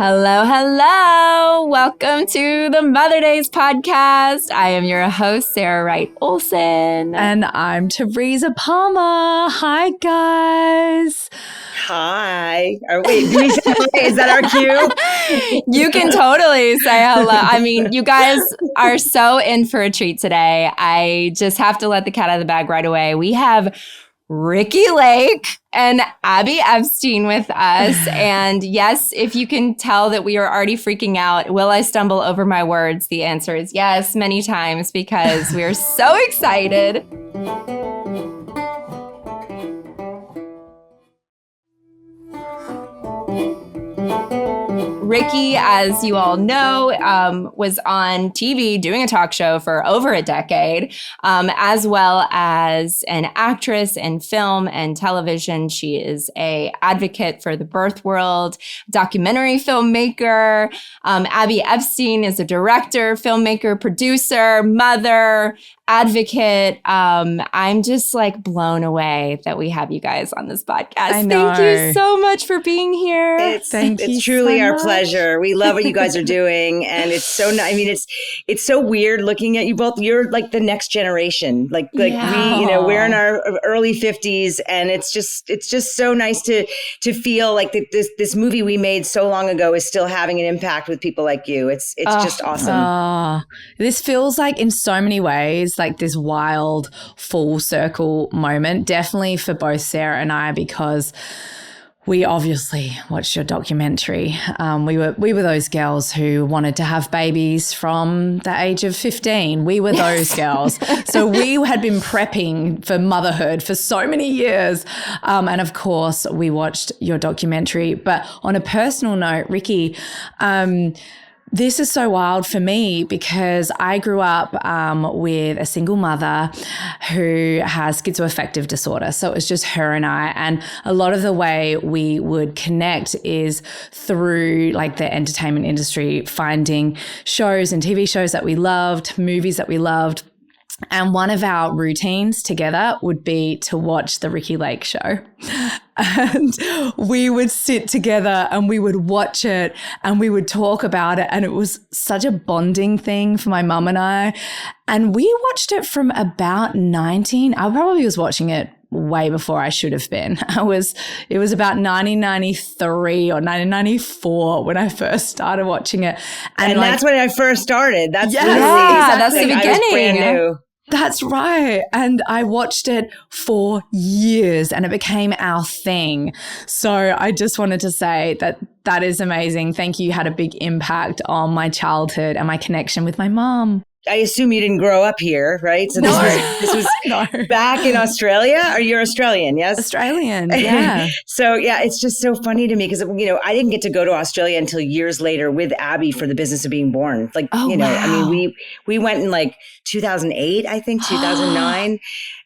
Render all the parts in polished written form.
Hello, hello. Welcome to the Mother Days podcast. I am your host, Sarah Wright Olsen. And I'm Teresa Palmer. Hi, guys. Hi. Is that our cue? You can totally say hello. I mean, you guys are so in for a treat today. I just have to let the cat out of the bag right away. We have Ricki Lake and Abby Epstein with us. And yes, if you can tell that we are already freaking out, will I stumble over my words? The answer is yes, many times, because we are so excited. Ricki, as you all know, was on TV doing a talk show for over a decade, as well as an actress in film and television. She is an advocate for the birth world, documentary filmmaker. Abby Epstein is a director, filmmaker, producer, mother, advocate. I'm just like blown away that we have you guys on this podcast. I know. Thank you so much for being here. It's truly our pleasure. We love what you guys are doing, and it's so nice. I mean, it's so weird looking at you both. You're like the next generation. Like Yeah. we're in our early 50s, and it's just so nice to feel like this movie we made so long ago is still having an impact with people like you. It's just awesome. This feels like in so many ways like this wild full circle moment, definitely for both Sarah and I, because we obviously watched your documentary. We were those girls who wanted to have babies from the age of 15. We were those girls. So we had been prepping for motherhood for so many years. And of course, we watched your documentary. But on a personal note, Ricki, this is so wild for me because I grew up with a single mother who has schizoaffective disorder. So it was just her and I. And a lot of the way we would connect is through like the entertainment industry, finding shows and TV shows that we loved, movies that we loved. And one of our routines together would be to watch the Ricki Lake show. And we would sit together and we would watch it and we would talk about it. And it was such a bonding thing for my mum and I. And we watched it from about 19. I probably was watching it way before I should have been. It was about 1993 or 1994 when I first started watching it. And that's when I first started. That's that's the beginning. I was brand new. That's right. And I watched it for years and it became our thing. So I just wanted to say that is amazing. Thank you. You had a big impact on my childhood and my connection with my mom. I assume you didn't grow up here, right? So this was No. back in Australia, or you're Australian, yes? Australian, yeah. So yeah, it's just so funny to me because, I didn't get to go to Australia until years later with Abby for the business of being born. Like, wow. I mean, we went in like 2008, I think, 2009.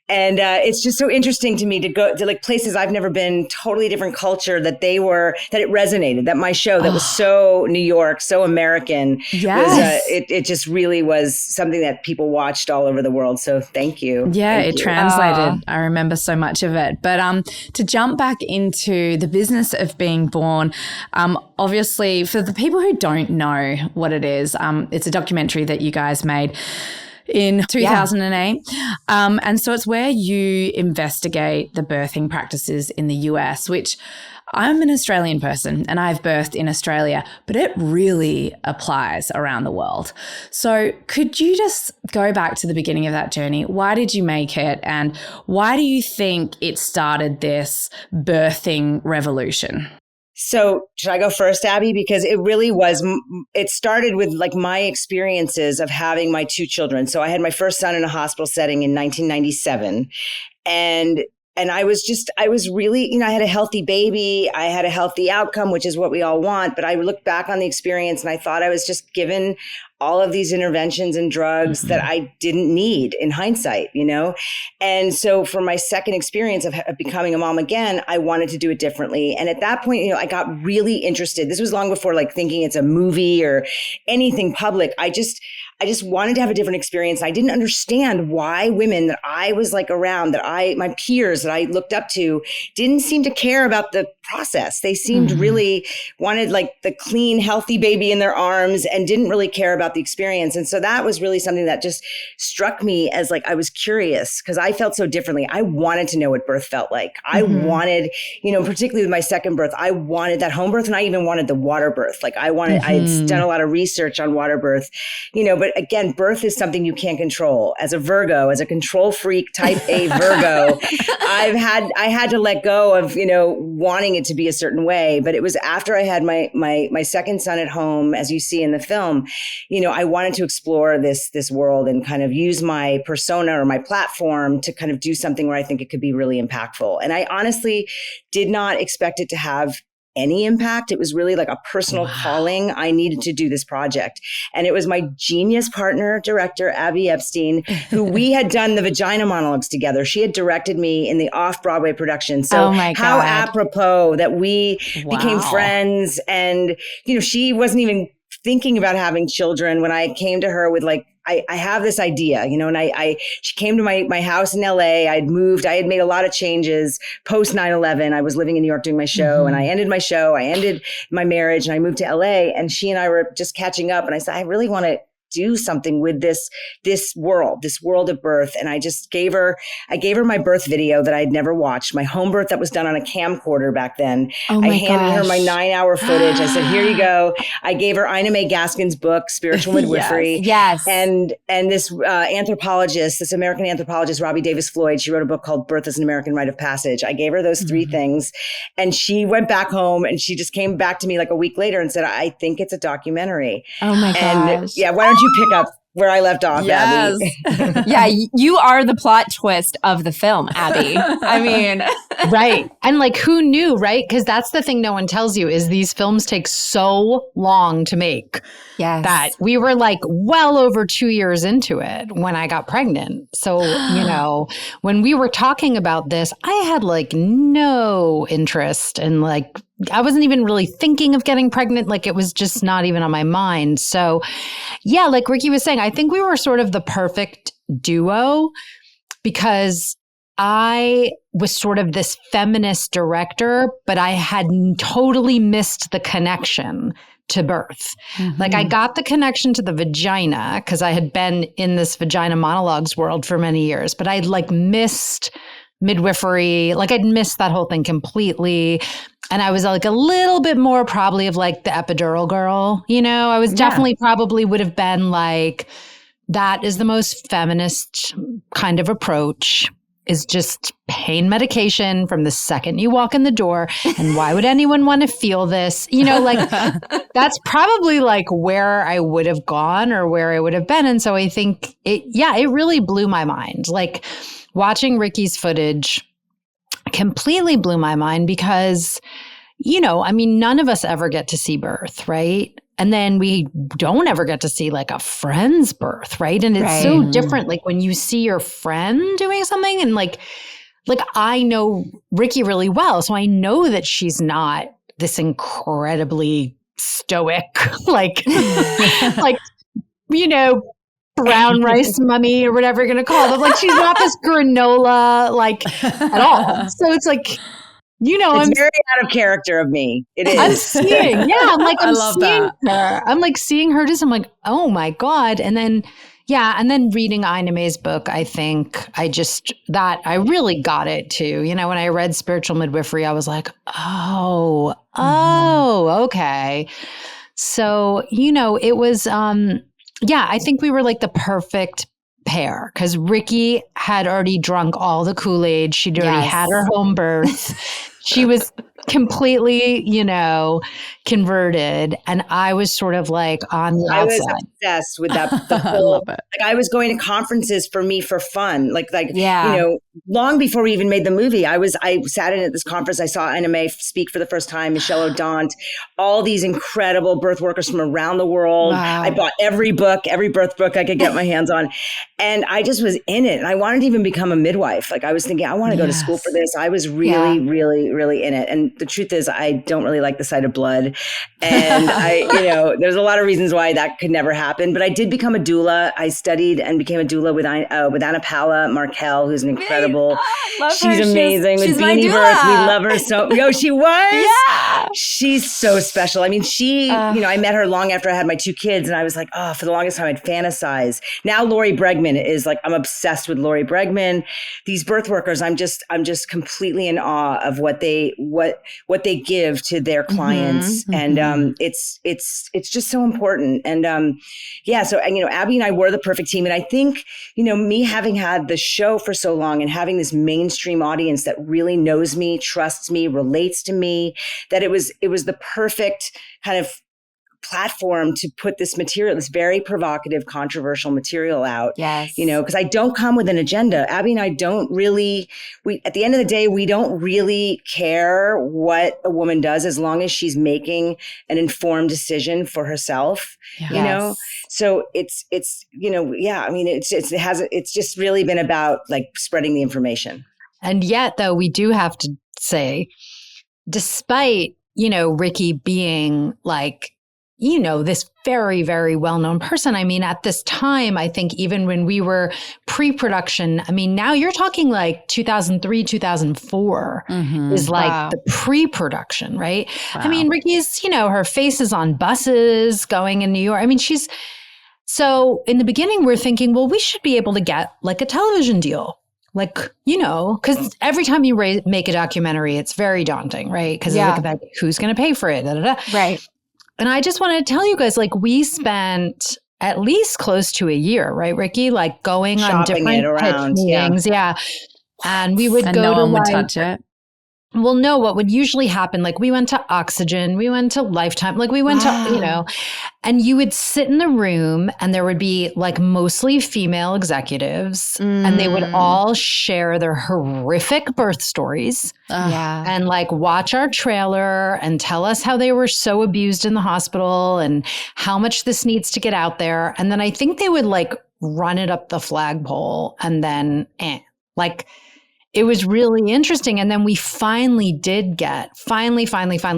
And it's just so interesting to me to go to like places I've never been, totally different culture, that it resonated, that my show that was so New York, so American, it just really was something that people watched all over the world. So thank you. Yeah, it translated. I remember so much of it. But to jump back into the business of being born, obviously for the people who don't know what it is, it's a documentary that you guys made in 2008. And so it's where you investigate the birthing practices in the US, which I'm an Australian person and I've birthed in Australia, but it really applies around the world. So could you just go back to the beginning of that journey? Why did you make it? And why do you think it started this birthing revolution? So should I go first, Abby? Because it really was, it started with like my experiences of having my two children. So I had my first son in a hospital setting in 1997. And I was really, I had a healthy baby. I had a healthy outcome, which is what we all want. But I looked back on the experience and I thought I was just given all of these interventions and drugs that I didn't need in hindsight, And so for my second experience of becoming a mom again, I wanted to do it differently. And at that point, I got really interested. This was long before like thinking it's a movie or anything public. I just wanted to have a different experience. I didn't understand why women that I was like around, my peers that I looked up to, didn't seem to care about the process. They seemed really wanted like the clean, healthy baby in their arms and didn't really care about the experience. And so that was really something that just struck me as like, I was curious because I felt so differently. I wanted to know what birth felt like. I wanted, particularly with my second birth, I wanted that home birth, and I even wanted the water birth. Like I had done a lot of research on water birth, but again, birth is something you can't control. As a Virgo, as a control freak, type A Virgo, I had to let go of, wanting it to be a certain way. But it was after I had my second son at home, as you see in the film, I wanted to explore this world and kind of use my persona or my platform to kind of do something where I think it could be really impactful. And I honestly did not expect it to have any impact. It was really like a personal calling. I needed to do this project. And it was my genius partner, director, Abby Epstein, who we had done the vagina monologues together. She had directed me in the off-Broadway production. So how apropos that we became friends. And, she wasn't even thinking about having children when I came to her with like, I have this idea, and she came to my house in LA. I had made a lot of changes post 9/11. I was living in New York doing my show, and I ended my show. I ended my marriage, and I moved to LA, and she and I were just catching up. And I said, I really want to do something with this world of birth. And I just gave her my birth video that I'd never watched, my home birth that was done on a camcorder back then. I handed her my 9-hour footage. I said, here you go. I gave her Ina May Gaskin's book, Spiritual Midwifery. Yes. And this American anthropologist, Robbie Davis Floyd, she wrote a book called Birth as an American Rite of Passage. I gave her those three things, and she went back home, and she just came back to me like a week later and said, I think it's a documentary. Oh my gosh. Yeah, why don't you pick up where I left off, Abby? Yeah, you are the plot twist of the film, Abby. I mean, right. And like, who knew, right? Because that's the thing no one tells you is these films take so long to make. Yes. That we were like well over 2 years into it when I got pregnant. So, when we were talking about this, I had like no interest in like, I wasn't even really thinking of getting pregnant. Like it was just not even on my mind. So yeah, like Ricki was saying, I think we were sort of the perfect duo because I was sort of this feminist director, but I had totally missed the connection to birth. Like I got the connection to the vagina because I had been in this vagina monologues world for many years, but I'd like missed midwifery. Like I'd missed that whole thing completely. And I was like a little bit more probably of like the epidural girl, I was definitely probably would have been like, that is the most feminist kind of approach, is just pain medication from the second you walk in the door. And why would anyone want to feel this? Like that's probably like where I would have gone or where I would have been. And so I think it really blew my mind. Like watching Ricki's footage completely blew my mind because, none of us ever get to see birth, right? And then we don't ever get to see like a friend's birth, right? And it's so different. Like when you see your friend doing something and like I know Ricki really well. So I know that she's not this incredibly stoic, brown rice mummy or whatever you're going to call it. Like she's not this granola, at all. So it's like, it's very out of character of me. It is. I'm seeing, I'm like seeing her just, I'm like, oh my God. And then, and then reading Ina May's book, I think I really got it too. When I read Spiritual Midwifery, I was like, oh, okay. So, it was, I think we were like the perfect pair because Ricki had already drunk all the Kool-Aid. She'd already had her home birth. She was completely, converted. And I was sort of like on the outside. I was obsessed with that. The whole, like I was going to conferences for fun. Long before we even made the movie, I sat in at this conference. I saw Ina May speak for the first time, Michelle O'Donnell, all these incredible birth workers from around the world. Wow. I bought every birth book I could get my hands on. And I just was in it. And I wanted to even become a midwife. Like I was thinking, I want to go to school for this. I was really, really, really in it. And the truth is I don't really like the sight of blood. And there's a lot of reasons why that could never happen. But I did become a doula. I studied and became a doula with Anna Paula Markel, who's an incredible, she's amazing. She's with my Beanie doula. Birth. We love her so, she was? Yeah. She's so special. I mean, I met her long after I had my 2 kids, and I was like, oh, for the longest time I'd fantasize. Now Lori Bregman is like, I'm obsessed with Lori Bregman. These birth workers, I'm just completely in awe of what they give to their clients. And it's just so important. And so Abby and I were the perfect team. And I think, me having had the show for so long and having this mainstream audience that really knows me, trusts me, relates to me, that it was the perfect kind of platform to put this material, this very provocative, controversial material out. Yes. Because I don't come with an agenda. Abby and I don't really, at the end of the day, we don't really care what a woman does as long as she's making an informed decision for herself, So it's just really been about like spreading the information. And yet though, we do have to say, despite, Ricki being like, this very, very well-known person. I mean, at this time, I think even when we were pre-production, I mean, now you're talking like 2003, 2004 is like the pre-production, right? Wow. I mean, Ricki's, her face is on buses going in New York. I mean, so in the beginning, we're thinking, well, we should be able to get like a television deal. Like, because every time you make a documentary, it's very daunting, right? Because it's about who's going to pay for it, Right. And I just want to tell you guys, like, we spent at least close to a year, right, Ricki? Like going shopping on different pitch meetings. Yeah. And we would go no to one would touch it. Well, no, what would usually happen, like we went to Oxygen, we went to Lifetime, like we went to, and you would sit in the room and there would be like mostly female executives and they would all share their horrific birth stories and like watch our trailer and tell us how they were so abused in the hospital and how much this needs to get out there. And then I think they would like run it up the flagpole and then it was really interesting. And then we finally did get, finally,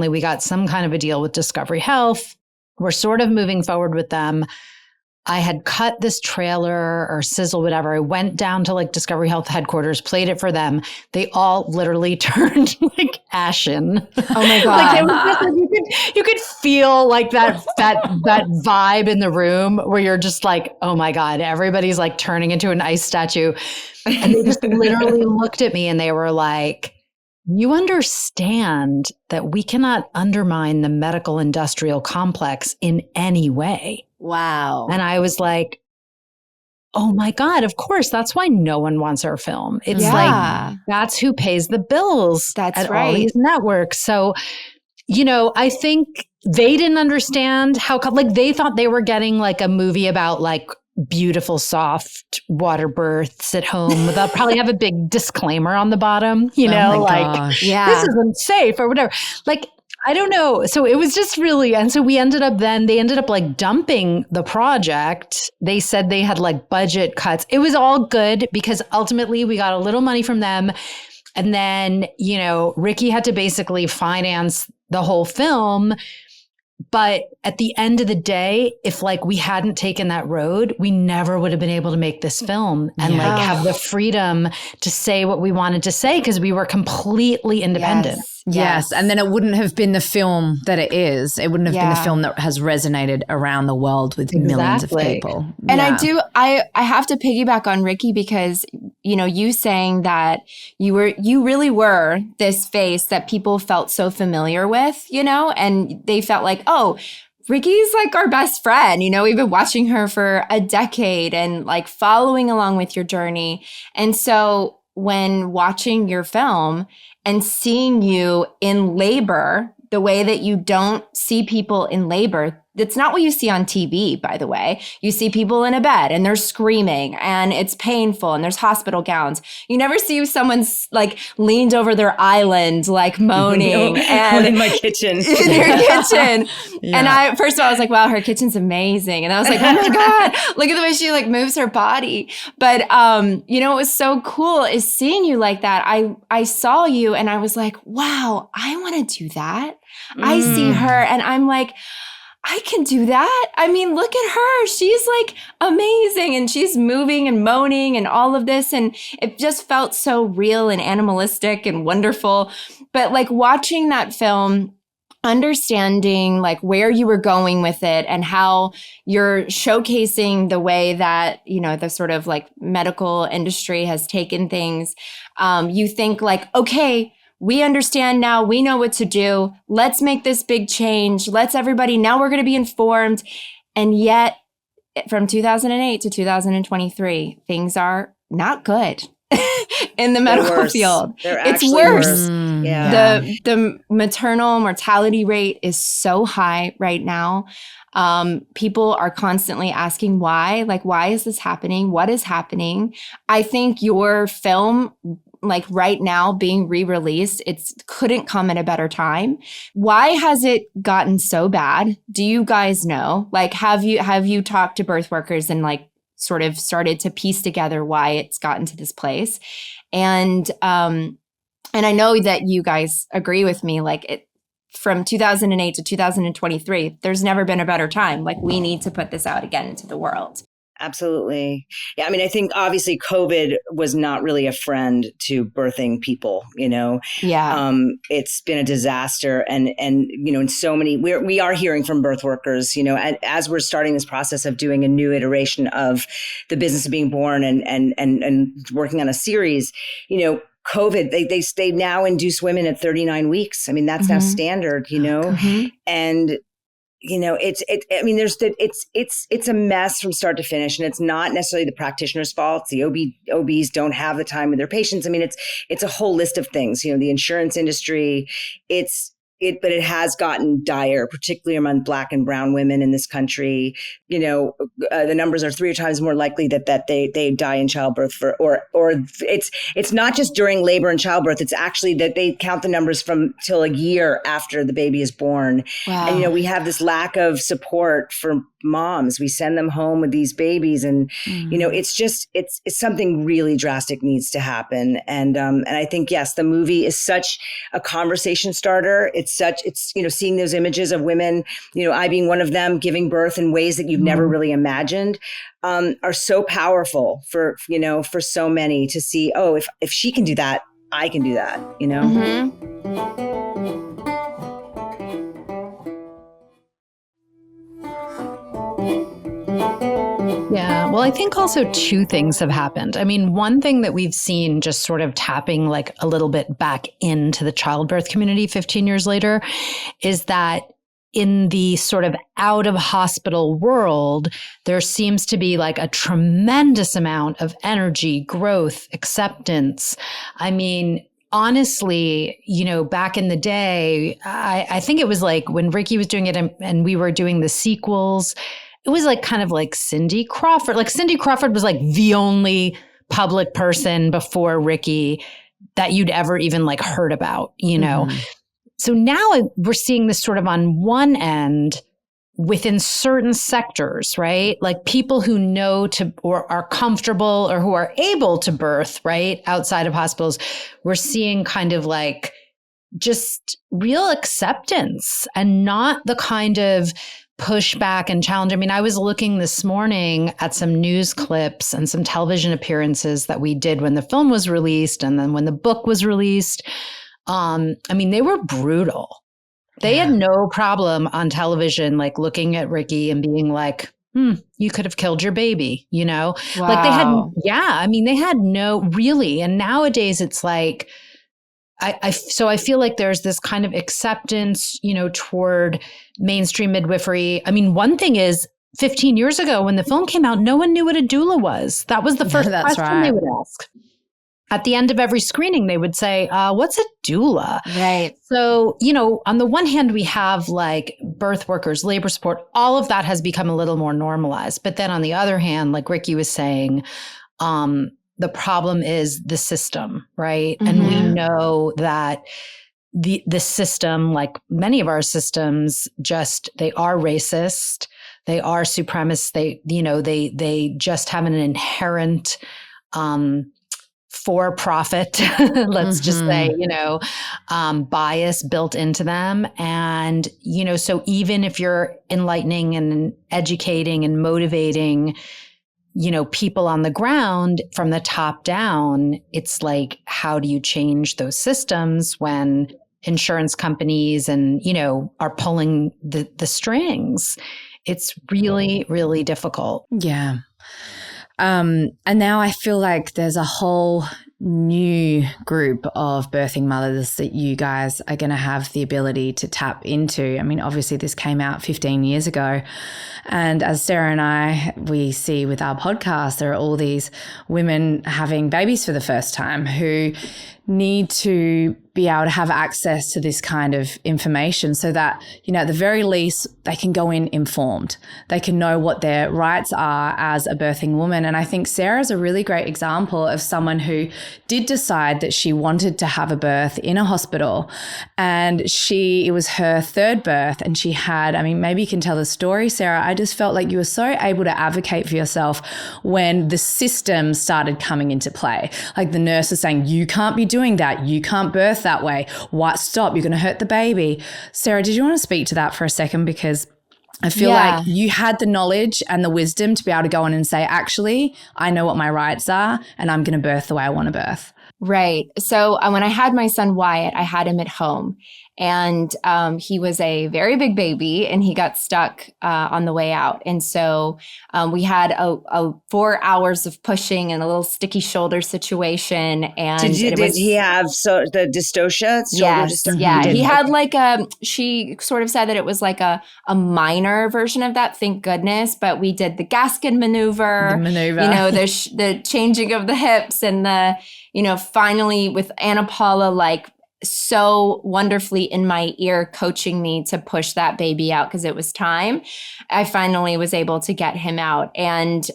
we got some kind of a deal with Discovery Health. We're sort of moving forward with them. I had cut this trailer or sizzle, whatever. I went down to like Discovery Health headquarters, played it for them. They all literally turned like ashen. Oh my God. Like it was just, like, you could feel like that vibe in the room where you're just like, oh my God, everybody's like turning into an ice statue. And they just literally looked at me and they were like, you understand that we cannot undermine the medical industrial complex in any way. Wow. And I was like, oh my God, of course. That's why no one wants our film. It's like, that's who pays the bills at all these networks. So, I think they didn't understand how, like they thought they were getting like a movie about like beautiful, soft water births at home. They'll probably have a big disclaimer on the bottom, this isn't safe or whatever. Like, I don't know. So it was just really, and so they ended up like dumping the project. They said they had like budget cuts. It was all good because ultimately we got a little money from them. And then, Ricki had to basically finance the whole film. But at the end of the day, if like we hadn't taken that road, we never would have been able to make this film and like have the freedom to say what we wanted to say because we were completely independent. Yes. And then it wouldn't have been the film that it is. It wouldn't have been the film that has resonated around the world with millions of people. And I have to piggyback on Ricki because, you saying that you really were this face that people felt so familiar with, and they felt like, oh, Ricki's like our best friend. We've been watching her for a decade and like following along with your journey. And so when watching your film and seeing you in labor, the way that you don't see people in labor, That's not what you see on TV, by the way. You see people in a bed and they're screaming and it's painful and there's hospital gowns. You never see someone's like leaned over their island, like moaning and in my kitchen. In her kitchen. Yeah. And first of all, I was like, wow, her kitchen's amazing. And I was like, oh my God, look at the way she like moves her body. But, what was so cool is seeing you like that. I saw you and I was like, wow, I want to do that. I see her and I'm like, I can do that. I mean, look at her. She's like amazing and she's moving and moaning and all of this. And it just felt so real and animalistic and wonderful. But like watching that film, understanding like where you were going with it and how you're showcasing the way that, the sort of like medical industry has taken things, you think like, okay, we understand now. We know what to do. Let's make this big change. Now we're going to be informed. And yet from 2008 to 2023, things are not good in the medical field. It's worse. Yeah. The maternal mortality rate is so high right now. People are constantly asking why, like, why is this happening? What is happening? I think your film, like right now being re-released, it couldn't come at a better time. Why has it gotten so bad? Do you guys know? Like, have you talked to birth workers and like sort of started to piece together why it's gotten to this place? And I know that you guys agree with me, like from 2008 to 2023, there's never been a better time. Like we need to put this out again into the world. Absolutely. Yeah. I mean, I think obviously COVID was not really a friend to birthing people, Yeah. It's been a disaster. And, in so many, we are hearing from birth workers, as we're starting this process of doing a new iteration of the business of being born and working on a series, COVID, they now induce women at 39 weeks. I mean, that's now standard, and it's a mess from start to finish, and it's not necessarily the practitioner's fault. The OBs don't have the time with their patients. I mean, it's a whole list of things, the insurance industry, but it has gotten dire, particularly among Black and brown women in this country. The numbers are 3 times more likely that they die in childbirth or it's not just during labor and childbirth. It's actually that they count the numbers from till a year after the baby is born. Wow. And, we have this lack of support for moms. We send them home with these babies and, it's something really drastic needs to happen. And I think, yes, the movie is such a conversation starter. It's seeing those images of women, I being one of them, giving birth in ways that you've never really imagined, are so powerful for so many to see, oh, if she can do that, I can do that, Yeah. Well, I think also 2 things have happened. I mean, one thing that we've seen just sort of tapping like a little bit back into the childbirth community 15 years later is that in the sort of out of hospital world, there seems to be like a tremendous amount of energy, growth, acceptance. I mean, honestly, back in the day, I think it was like when Ricki was doing it and we were doing the sequels, it was like kind of like Cindy Crawford. Like Cindy Crawford was like the only public person before Ricki that you'd ever even like heard about, So now we're seeing this sort of on one end within certain sectors, right? Like people who know to or are comfortable or who are able to birth, right? Outside of hospitals, we're seeing kind of like just real acceptance and not the kind of pushback and challenge. I mean, I was looking this morning at some news clips and some television appearances that we did when the film was released and then when the book was released. I mean, they were brutal. They had no problem on television, like looking at Ricki and being like, you could have killed your baby, Wow. Like they had no really. And nowadays it's like, so I feel like there's this kind of acceptance, toward mainstream midwifery. I mean, one thing is 15 years ago when the film came out, no one knew what a doula was. That was the first question they would ask. at the end of every screening, they would say, what's a doula? Right. So, on the one hand, we have like birth workers, labor support, all of that has become a little more normalized. But then on the other hand, like Ricki was saying, the problem is the system, right? Mm-hmm. And we know that the system, like many of our systems, they are racist, they are supremacist, they just have an inherent for-profit, let's just say, bias built into them. And, so even if you're enlightening and educating and motivating, people on the ground from the top down, it's like, how do you change those systems when insurance companies and, are pulling the strings? It's really, really difficult. Yeah. And now I feel like there's a whole new group of birthing mothers that you guys are going to have the ability to tap into. I mean, obviously this came out 15 years ago. And as Sarah and we see with our podcast, there are all these women having babies for the first time who need to be able to have access to this kind of information so that, at the very least, they can go in informed. They can know what their rights are as a birthing woman. And I think Sarah's a really great example of someone who did decide that she wanted to have a birth in a hospital. And it was her third birth, and she had, maybe you can tell the story, Sarah. I just felt like you were so able to advocate for yourself when the system started coming into play. Like the nurse is saying, you can't be doing that. You can't birth that way. What? Stop. You're going to hurt the baby. Sarah, did you want to speak to that for a second? Because I feel like you had the knowledge and the wisdom to be able to go in and say, actually, I know what my rights are and I'm going to birth the way I want to birth. Right. So when I had my son Wyatt, I had him at home. And he was a very big baby, and he got stuck on the way out. And so we had a 4 hours of pushing and a little sticky shoulder situation. And did he have the dystocia? Yes, yeah. He had she sort of said that it was like a minor version of that, thank goodness. But we did the gasket maneuver. The changing of the hips and the, finally with Anna Paula, so wonderfully in my ear coaching me to push that baby out because it was time. I finally was able to get him out, and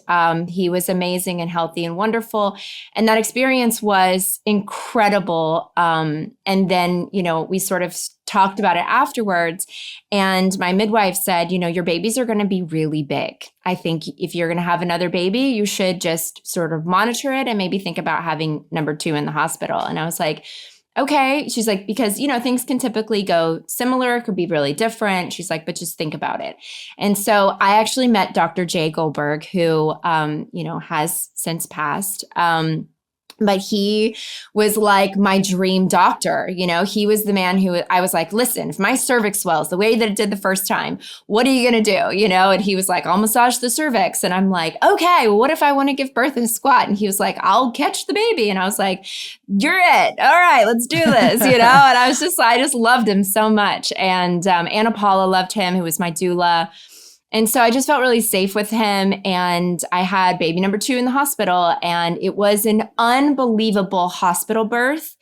he was amazing and healthy and wonderful. And that experience was incredible. And then, we sort of talked about it afterwards. And my midwife said, your babies are going to be really big. I think if you're going to have another baby, you should just sort of monitor it and maybe think about having number 2 in the hospital. And I was like, okay. She's like, because, things can typically go similar, could be really different. She's like, but just think about it. And so I actually met Dr. Jay Goldberg, who, has since passed. But he was like my dream doctor. He was the man who I was like, listen, if my cervix swells the way that it did the first time, what are you going to do? And he was like, I'll massage the cervix. And I'm like, okay, well, what if I want to give birth in a squat? And he was like, I'll catch the baby. And I was like, you're it. All right, let's do this, And I just loved him so much. And Anna Paula loved him, who was my doula. And so I just felt really safe with him. And I had baby number 2 in the hospital, and it was an unbelievable hospital birth.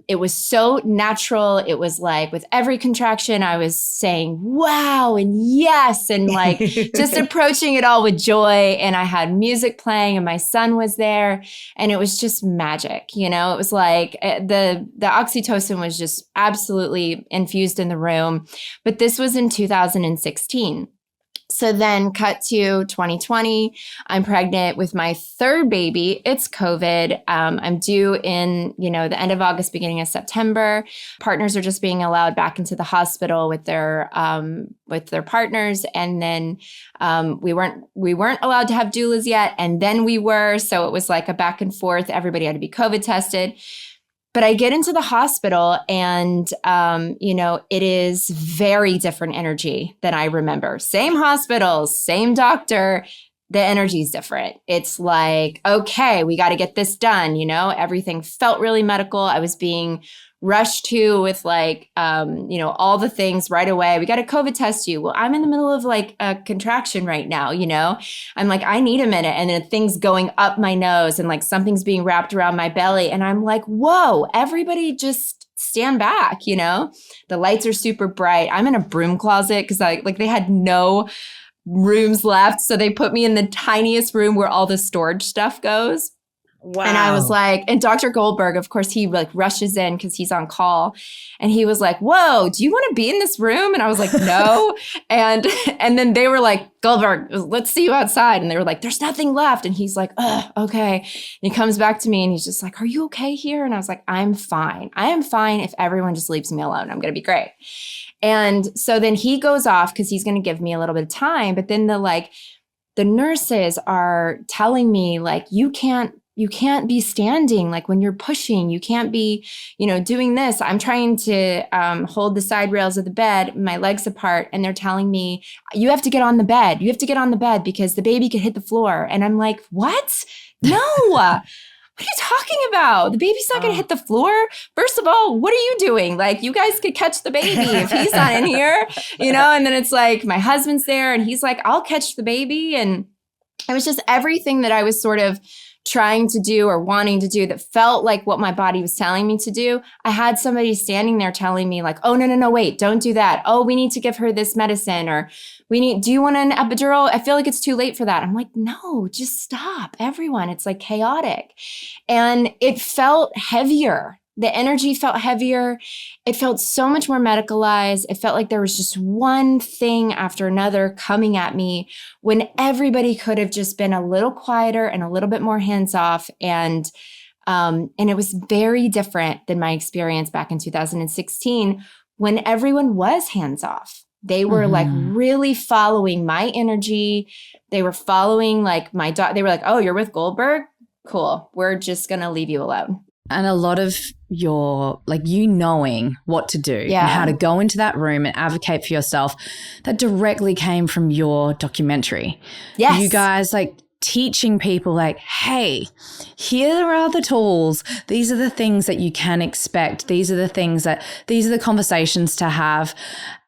It was so natural. It was like with every contraction, I was saying, wow, and yes, and just approaching it all with joy. And I had music playing, and my son was there, and it was just magic. It was like the oxytocin was just absolutely infused in the room. But this was in 2016. So then cut to 2020, I'm pregnant with my third baby. It's COVID. I'm due in, the end of August, beginning of September. Partners are just being allowed back into the hospital with their partners. And then we weren't allowed to have doulas yet. And then we were. So it was like a back and forth. Everybody had to be COVID tested. But I get into the hospital and, it is very different energy than I remember. Same hospitals, same doctor, the energy is different. It's like, okay, we got to get this done. Everything felt really medical. I was being rushed to with like, all the things right away. We got to COVID test you. Well, I'm in the middle of like a contraction right now. I'm like, I need a minute. And then things going up my nose and like something's being wrapped around my belly. And I'm like, whoa, everybody just stand back. The lights are super bright. I'm in a broom closet because they had no rooms left. So they put me in the tiniest room where all the storage stuff goes. Wow. And I was like, and Dr. Goldberg, of course, he like rushes in because he's on call. And he was like, whoa, do you want to be in this room? And I was like, no. and then they were like, Goldberg, let's see you outside. And they were like, there's nothing left. And he's like, okay. And he comes back to me and he's just like, are you okay here? And I was like, I'm fine. I am fine if everyone just leaves me alone. I'm going to be great. And so then he goes off because he's going to give me a little bit of time. But then the nurses are telling me like, you can't be standing like when you're pushing, you can't be, doing this. I'm trying to hold the side rails of the bed, my legs apart. And they're telling me, you have to get on the bed. You have to get on the bed because the baby could hit the floor. And I'm like, what? No. What are you talking about? The baby's not going to hit the floor. First of all, what are you doing? Like, you guys could catch the baby if he's not in here, and then it's like, my husband's there and he's like, I'll catch the baby. And it was just everything that I was sort of trying to do or wanting to do that felt like what my body was telling me to do. I had somebody standing there telling me like, oh, no, wait, don't do that. Oh, we need to give her this medicine, or do you want an epidural? I feel like it's too late for that. I'm like, no, just stop, everyone. It's like chaotic. And it felt heavier. The energy felt heavier. It felt so much more medicalized. It felt like there was just one thing after another coming at me when everybody could have just been a little quieter and a little bit more hands off. And it was very different than my experience back in 2016 when everyone was hands off. They were like really following my energy. They were following like my they were like, oh, you're with Goldberg? Cool. We're just going to leave you alone. And a lot of your, like, you knowing what to do and how to go into that room and advocate for yourself, that directly came from your documentary. Yes. You guys, like, teaching people like, hey, here are the tools. These are the things that you can expect. These are the conversations to have.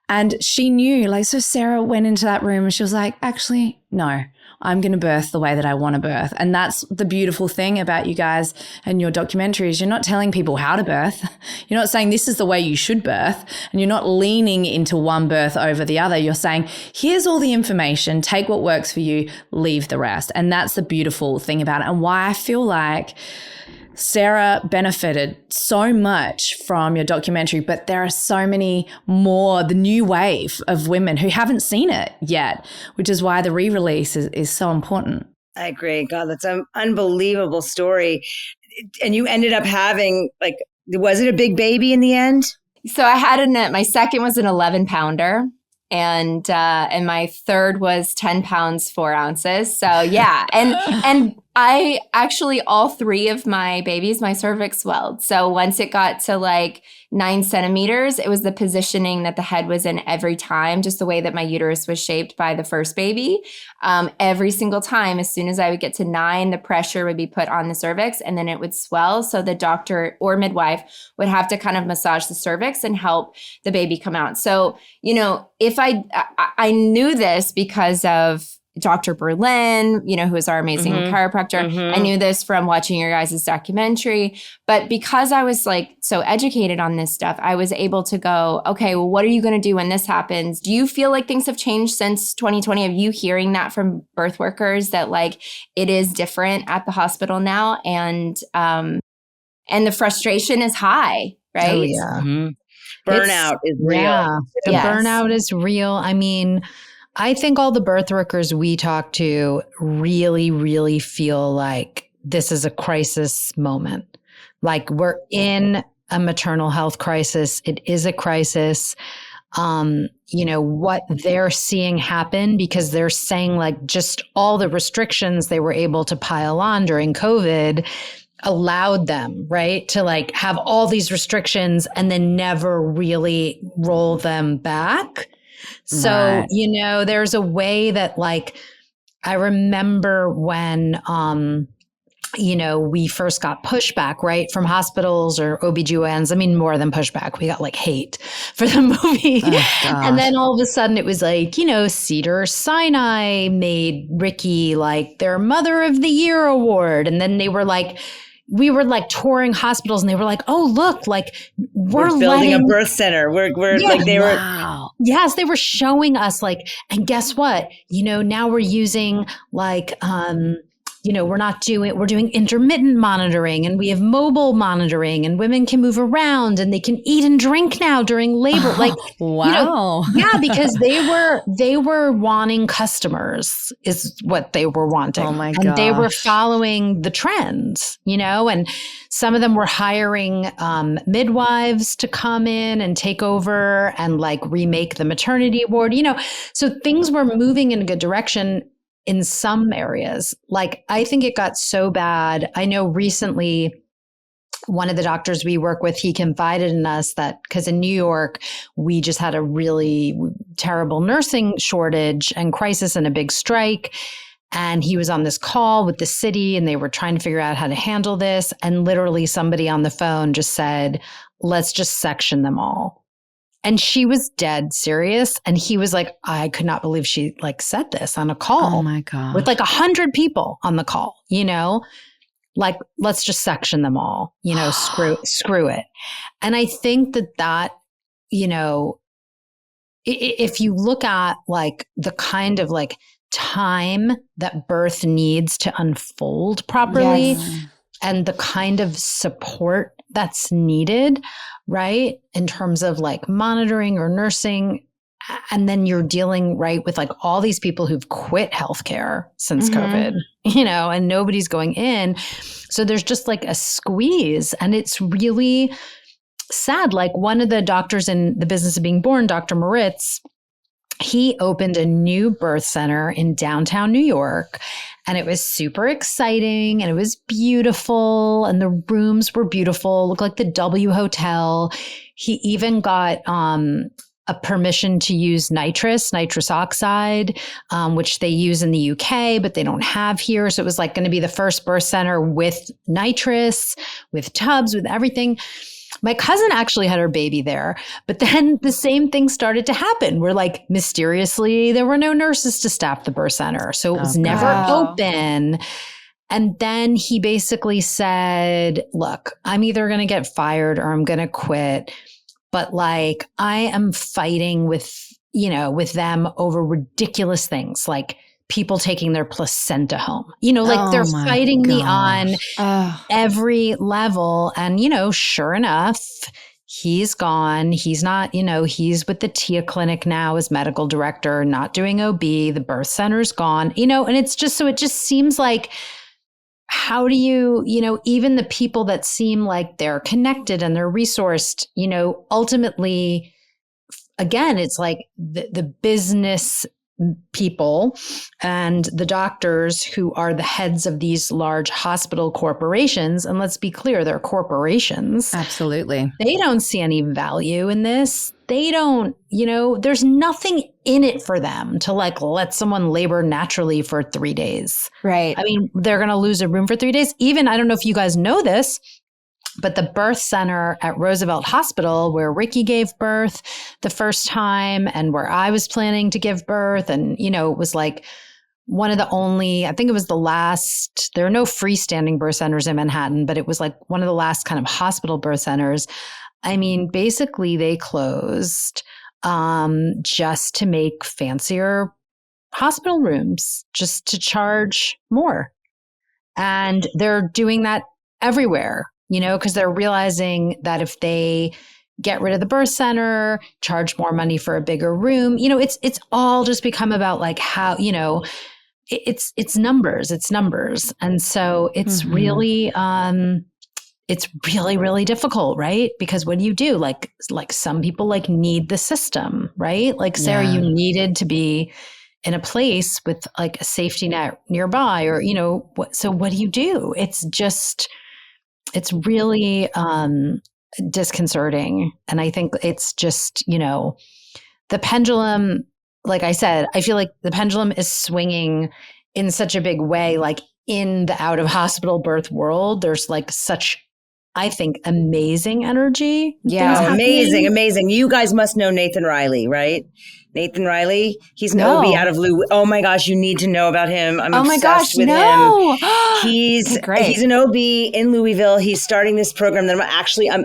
And she knew, like, so Sarah went into that room and she was like, actually, no, I'm going to birth the way that I want to birth. And that's the beautiful thing about you guys and your documentary is you're not telling people how to birth. You're not saying this is the way you should birth. And you're not leaning into one birth over the other. You're saying, here's all the information, take what works for you, leave the rest. And that's the beautiful thing about it. And why I feel like Sarah benefited so much from your documentary, but there are so many more, the new wave of women who haven't seen it yet, which is why the re-release is so important. I agree. God, that's an unbelievable story. And you ended up having, like, was it a big baby in the end? So I had my second was an 11-pounder. And my third was 10 pounds, 4 ounces. So yeah. And I actually, all three of my babies, my cervix swelled. So once it got to like 9 centimeters, it was the positioning that the head was in every time, just the way that my uterus was shaped by the first baby. Every single time, as soon as I would get to 9, the pressure would be put on the cervix and then it would swell. So the doctor or midwife would have to kind of massage the cervix and help the baby come out. So, if I knew this because of Dr. Berlin, who is our amazing chiropractor. I knew this from watching your guys' documentary. But because I was like so educated on this stuff, I was able to go, okay, well, what are you going to do when this happens? Do you feel like things have changed since 2020? Are you hearing that from birth workers that like it is different at the hospital now? And the frustration is high, right? Oh, yeah. Burnout is real. Yeah, the burnout is real. I mean, I think all the birth workers we talk to really, really feel like this is a crisis moment. Like we're in a maternal health crisis. It is a crisis. What they're seeing happen because they're saying like just all the restrictions they were able to pile on during COVID allowed them, right, to like have all these restrictions and then never really roll them back. So, Right. there's a way that like I remember when, we first got pushback, right, from hospitals or OBGYNs. I mean, more than pushback. We got like hate for the movie. Oh, and then all of a sudden it was like, Cedar Sinai made Ricki like their Mother of the Year award. And then we were like touring hospitals and they were like, oh, look, like we're building a birth center. We're like they were. Yes, they were showing us like, and guess what? Now we're using like, we're doing intermittent monitoring and we have mobile monitoring and women can move around and they can eat and drink now during labor. Like, wow. Because they were wanting customers is what they were wanting. Oh my God. And they were gosh. following the trends, and some of them were hiring midwives to come in and take over and like remake the maternity ward, so things were moving in a good direction. In some areas, like I think it got so bad. I know recently one of the doctors we work with, he confided in us that because in New York, we just had a really terrible nursing shortage and crisis and a big strike. And he was on this call with the city and they were trying to figure out how to handle this. And literally somebody on the phone just said, let's just section them all. And she was dead serious. And he was like, I could not believe she like said this on a call. Oh my God. With like 100 people on the call, like, let's just section them all, screw it. And I think that, if you look at like the kind of like time that birth needs to unfold properly, and the kind of support that's needed, right? In terms of like monitoring or nursing. And then you're dealing, right, with like all these people who've quit healthcare since COVID, and nobody's going in. So there's just like a squeeze. And it's really sad. Like one of the doctors in the business of being born, Dr. Moritz, he opened a new birth center in downtown New York. And it was super exciting and it was beautiful and the rooms were beautiful, looked like the W Hotel. He even got a permission to use nitrous oxide, which they use in the UK, but they don't have here. So it was like going to be the first birth center with nitrous, with tubs, with everything. My cousin actually had her baby there, but then the same thing started to happen where like mysteriously there were no nurses to staff the birth center. So it was never open. And then he basically said, look, I'm either going to get fired or I'm going to quit. But like, I am fighting with them over ridiculous things like people taking their placenta home, they're fighting me on every level. And, sure enough, he's gone. He's not, he's with the Tia Clinic now as medical director, not doing OB. The birth center's gone, and it's just, so it just seems like, how do you, even the people that seem like they're connected and they're resourced, ultimately, again, it's like the business people and the doctors who are the heads of these large hospital corporations. And let's be clear, they're corporations. Absolutely. They don't see any value in this. They don't, there's nothing in it for them to like let someone labor naturally for 3 days. Right. I mean, they're going to lose a room for 3 days. Even, I don't know if you guys know this, but the birth center at Roosevelt Hospital, where Ricki gave birth the first time and where I was planning to give birth, and, it was like one of the only, I think it was the last, there are no freestanding birth centers in Manhattan, but it was like one of the last kind of hospital birth centers. I mean, basically they closed just to make fancier hospital rooms, just to charge more. And they're doing that everywhere. Because they're realizing that if they get rid of the birth center, charge more money for a bigger room, it's all just become about like how, it's numbers. And so it's really, really difficult, right? Because what do you do? Like some people like need the system, right? Like Sarah, you needed to be in a place with like a safety net nearby or, so what do you do? It's really disconcerting. And I think it's just, the pendulum, like I said, I feel like the pendulum is swinging in such a big way, like in the out of hospital birth world, there's like such, I think, amazing energy. Yeah. Amazing. You guys must know Nathan Riley, right? Nathan Riley, he's an No. OB out of Lou. Oh my gosh, you need to know about him. I'm Oh my obsessed gosh, with no. him. He's an OB in Louisville. He's starting this program that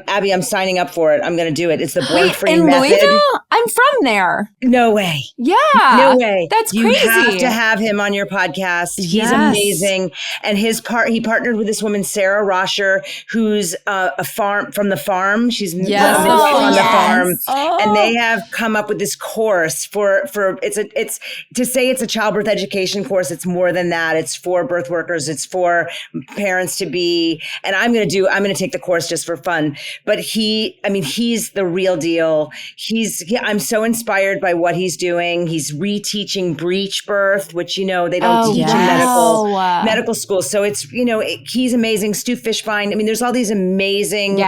Abby, I'm signing up for it. I'm going to do it. It's the Born Free in Method. Louisville? I'm from there. No way. Yeah. No way. That's you crazy. You have to have him on your podcast. He's amazing. And he partnered with this woman, Sarah Rosher, who's from the farm. She's a midwife on the farm. Oh. And they have come up with this course for it's to say it's a childbirth education course. It's more than that. It's for birth workers. It's for parents to be, and I'm going to take the course just for fun. But he's the real deal. I'm so inspired by what he's doing. He's reteaching breech birth, which, they don't teach in medical school. So it's, he's amazing. Stu Fishbein. There's all these amazing,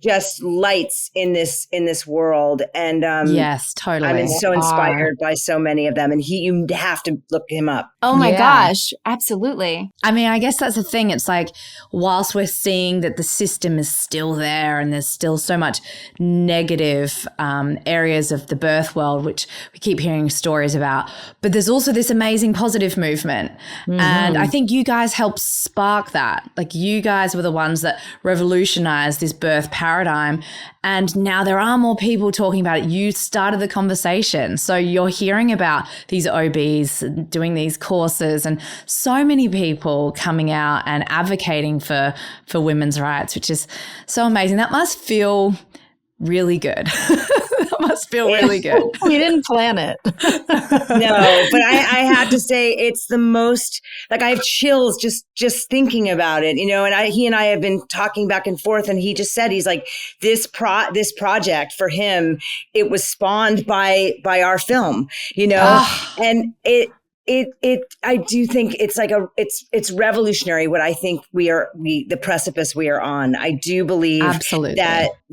just lights in this world. And, yes, totally. I'm so inspired by so many of them, and you have to look him up. Oh my gosh, absolutely. I guess that's the thing. It's like, whilst we're seeing that the system is still there and there's still so much negative areas of the birth world, which we keep hearing stories about, but there's also this amazing positive movement. Mm-hmm. And I think you guys helped spark that. Like, you guys were the ones that revolutionized this birth paradigm. And now there are more people talking about it. You started the conversation. So you're hearing about these OBs doing these courses, and so many people coming out and advocating for women's rights, which is so amazing. That must feel really good. That must feel really good. We didn't plan it. No, but I have to say it's the most, like, I have chills just thinking about it, and he and I have been talking back and forth, and he just said, he's like, this project for him, it was spawned by our film, and I do think it's like it's revolutionary what I think the precipice we are on. I do believe absolutely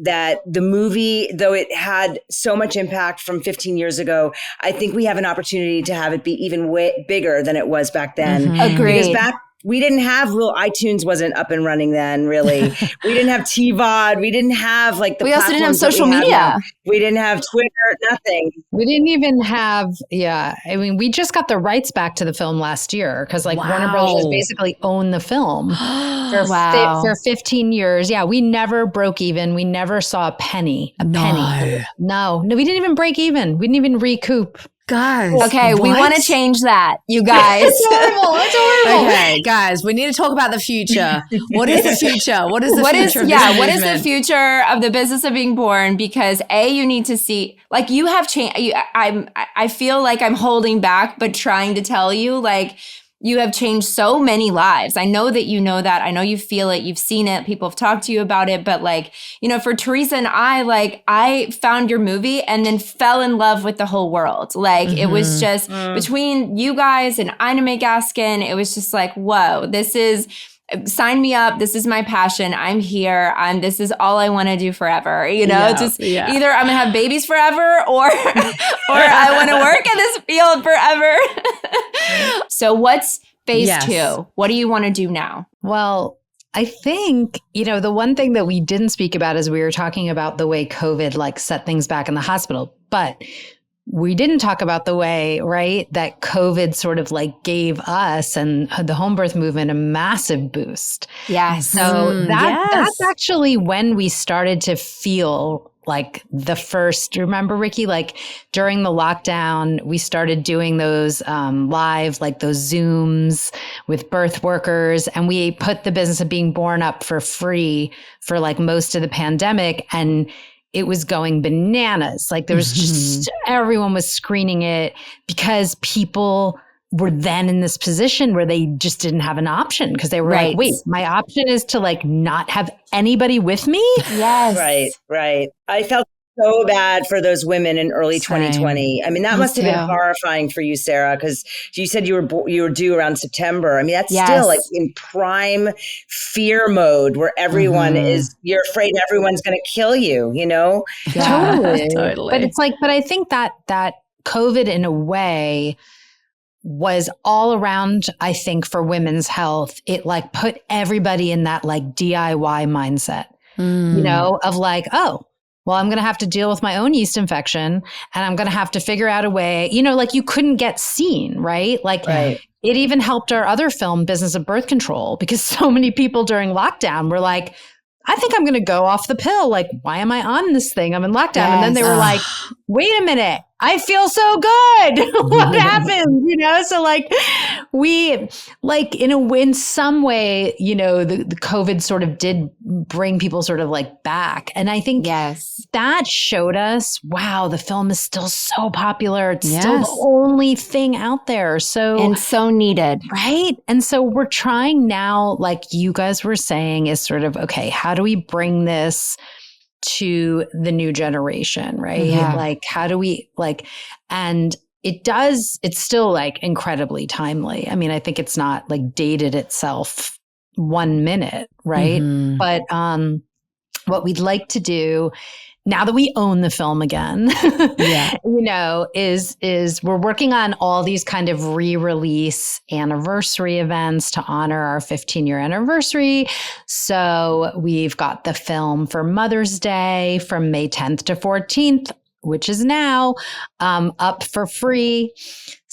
that the movie, though it had so much impact from 15 years ago, I think we have an opportunity to have it be even way bigger than it was back then. Mm-hmm. Agreed. Because we didn't have iTunes wasn't up and running then, really. We didn't have TVOD. We didn't have we also didn't have social media. We didn't have Twitter, nothing. We didn't even have, we just got the rights back to the film last year because Warner Brothers basically owned the film for 15 years. Yeah, we never broke even. We never saw a penny. No, we didn't even break even. We didn't even recoup. Guys. Okay, we want to change that, you guys. It's horrible. Okay, guys, we need to talk about the future. What is the future? What is the future of this what is movement? the future of the business of being born? Because you need to see, you have changed. I feel like I'm holding back, but trying to tell you, you have changed so many lives. I know that you know that. I know you feel it. You've seen it. People have talked to you about it. But for Teresa and I found your movie and then fell in love with the whole world. It was just between you guys and Ina May Gaskin, it was just whoa, this is, sign me up. This is my passion. I'm here. This is all I want to do forever. Either I'm going to have babies forever or I want to work in this field forever. So what's phase 2? What do you want to do now? Well, I think, the one thing that we didn't speak about is we were talking about the way COVID set things back in the hospital, but we didn't talk about the way, right, that COVID sort of gave us and the home birth movement a massive boost. Yes. So that's actually when we started to feel the first, remember, Ricki, during the lockdown, we started doing those live, those Zooms with birth workers, and we put the business of being born up for free for most of the pandemic. And it was going bananas. There was just, everyone was screening it because people were then in this position where they just didn't have an option because they were wait, my option is to not have anybody with me? Yes. Right. I felt so bad for those women in early 2020. That must have been horrifying for you, Sarah, because you said you were due around September. That's still in prime fear mode where everyone you're afraid everyone's going to kill you, Yeah, totally. But it's but I think that COVID in a way was all around, I think, for women's health. It like put everybody in that like DIY mindset, you know, of like, oh, well, I'm going to have to deal with my own yeast infection and I'm going to have to figure out a way, you know, like you couldn't get seen, right? Like it even helped our other film, Business of Birth Control, because so many people during lockdown were like, I think I'm going to go off the pill. Like, why am I on this thing? I'm in lockdown. Yes. And then they were like, wait a minute, I feel so good. What happened? You know, so like we like in some way, you know, the COVID sort of did bring people sort of like back. And I think that showed us, wow, the film is still so popular. It's still the only thing out there. And so needed. Right. And so we're trying now, like you guys were saying, is sort of, okay, how do we bring this to the new generation, right? Yeah. Like, how do we and it's still like incredibly timely. I mean, I think it's not like dated itself 1 minute, right? Mm-hmm. But what we'd like to do now that we own the film again, you know, is we're working on all these kind of re-release anniversary events to honor our 15-year anniversary. So we've got the film for Mother's Day from May 10th to 14th, which is now up for free.